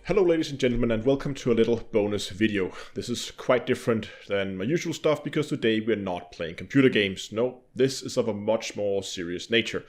Hello ladies and gentlemen, and welcome to a little bonus video. This is quite different than my usual stuff because today we're not playing computer games. No, this is of a much more serious nature.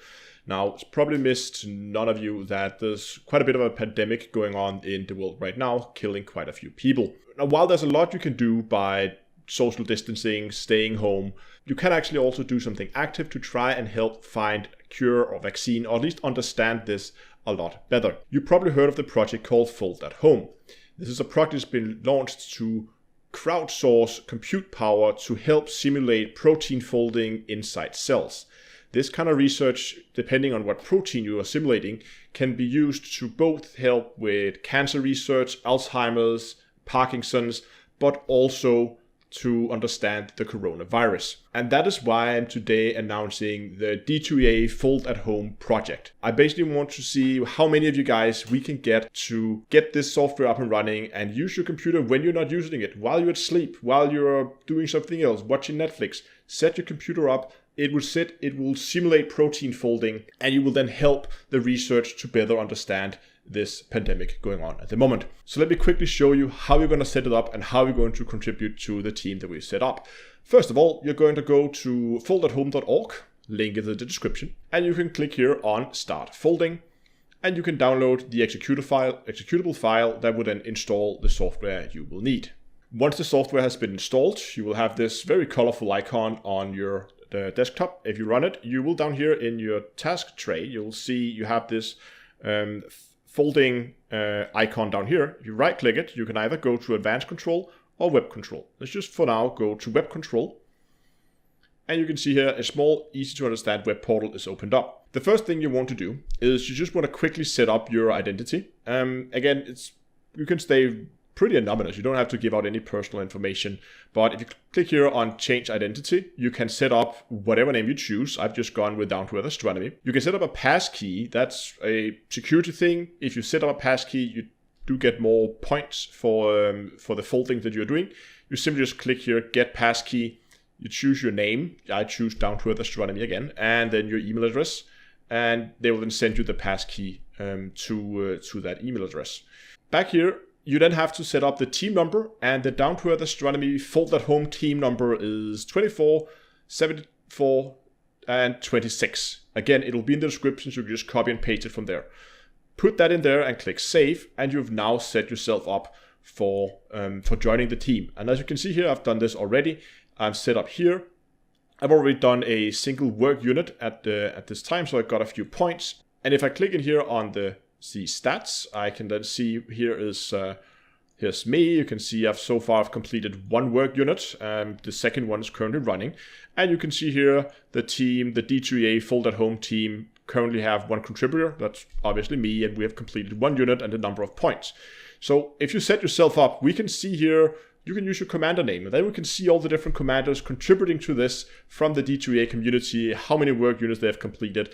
Now, it's probably missed none of you that there's quite a bit of a pandemic going on in the world right now, killing quite a few people. Now, while there's a lot you can do by social distancing, staying home, you can actually also do something active to try and help find a cure or vaccine, or at least understand this a lot better. You probably heard of the project called Fold at Home. This is a project that's been launched to crowdsource compute power to help simulate protein folding inside cells. This kind of research, depending on what protein you are simulating, can be used to both help with cancer research, Alzheimer's, Parkinson's, but also to understand the coronavirus. And that is why I'm today announcing the D2EA-Fold at Home project. I basically want to see how many of you guys we can get to get this software up and running and use your computer when you're not using it, while you're asleep, while you're doing something else, watching Netflix. Set your computer up, it will simulate protein folding, and you will then help the research to better understand this pandemic going on at the moment. So let me quickly show you how you're going to set it up and how you're going to contribute to the team that we set up. First of all, you're going to go to foldathome.org, link in the description, and you can click here on Start Folding, and you can download the executable file that will then install the software you will need. Once the software has been installed, you will have this very colorful icon on your desktop. If you run it, you will down here in your task tray, you'll see you have this folding icon down here. If you right click it, you can either go to advanced control or web control. Let's just for now go to web control. And you can see here a small, easy to understand web portal is opened up. The first thing you want to do is you just want to quickly set up your identity. Again, you can stay pretty anonymous. You don't have to give out any personal information. But if you click here on change identity, you can set up whatever name you choose. I've just gone with Down to Earth Astronomy. You can set up a passkey. That's a security thing. If you set up a passkey, you do get more points for the folding that you're doing. You simply just click here, get passkey. You choose your name. I choose Down to Earth Astronomy again, and then your email address, and they will then send you the passkey to that email address. Back here, you then have to set up the team number, and the Down to Earth Astronomy Fold at Home team number is 24, 74, and 26. Again, it'll be in the description, so you can just copy and paste it from there. Put that in there and click Save, and you've now set yourself up for joining the team. And as you can see here, I've done this already. I'm set up here. I've already done a single work unit at this time, so I got a few points. And if I click in here on the stats, I can then see here's me. You can see I've completed one work unit. The second one is currently running, and you can see here the team, the D2EA-Fold at Home team, currently have one contributor. That's obviously me, and we have completed one unit and a number of points. So if you set yourself up, we can see here you can use your commander name, and then we can see all the different commanders contributing to this from the D2EA community, how many work units they have completed.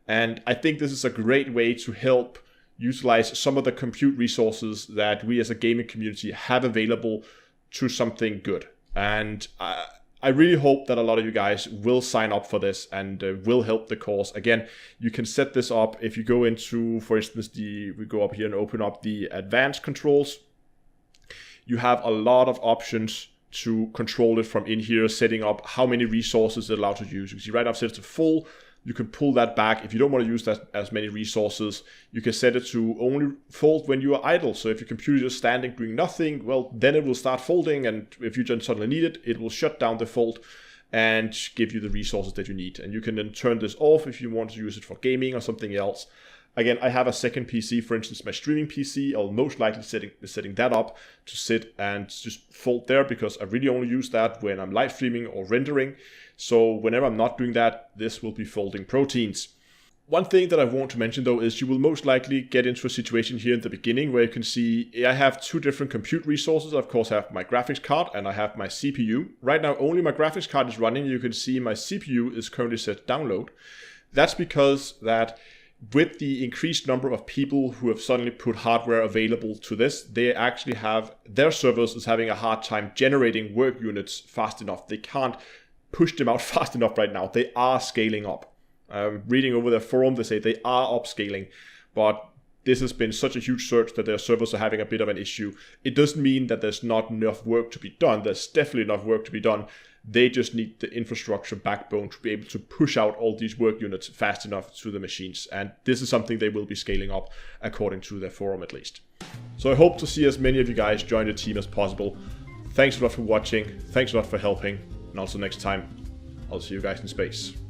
And I think this is a great way to help utilize some of the compute resources that we as a gaming community have available to something good. And I really hope that a lot of you guys will sign up for this and will help the cause. Again, you can set this up if you go into, for instance, we go up here and open up the advanced controls. You have a lot of options to control it from in here, setting up how many resources it's allowed to use. You can see right now I've set it to full. You can pull that back. If you don't want to use that as many resources, you can set it to only fold when you are idle. So if your computer is standing doing nothing, well, then it will start folding. And if you just suddenly need it, it will shut down the fold and give you the resources that you need. And you can then turn this off if you want to use it for gaming or something else. Again, I have a second PC, for instance, my streaming PC. I'll most likely setting that up to sit and just fold there because I really only use that when I'm live streaming or rendering. So whenever I'm not doing that, this will be folding proteins. One thing that I want to mention though is you will most likely get into a situation here in the beginning where you can see I have two different compute resources. Of course, I have my graphics card and I have my CPU. Right now, only my graphics card is running. You can see my CPU is currently set download. That's because that with the increased number of people who have suddenly put hardware available to this, they actually have, their servers is having a hard time generating work units fast enough. They can't pushed them out fast enough right now. They are scaling up. Reading over their forum, they say they are upscaling, but this has been such a huge surge that their servers are having a bit of an issue. It doesn't mean that there's not enough work to be done. There's definitely enough work to be done. They just need the infrastructure backbone to be able to push out all these work units fast enough to the machines. And this is something they will be scaling up, according to their forum at least. So I hope to see as many of you guys join the team as possible. Thanks a lot for watching. Thanks a lot for helping. And also next time, I'll see you guys in space.